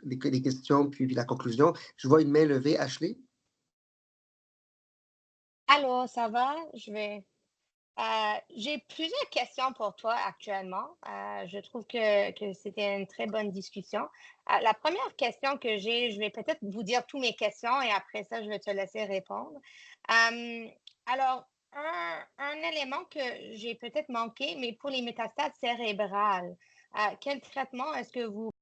les questions puis la conclusion. Je vois une main levée. Ashley? Allô, ça va? J'ai plusieurs questions pour toi actuellement. Je trouve que c'était une très bonne discussion. La première question que j'ai, je vais peut-être vous dire toutes mes questions et après ça, je vais te laisser répondre. Euh, alors, un élément que j'ai peut-être manqué, mais pour les métastases cérébrales, quel traitement est-ce que vous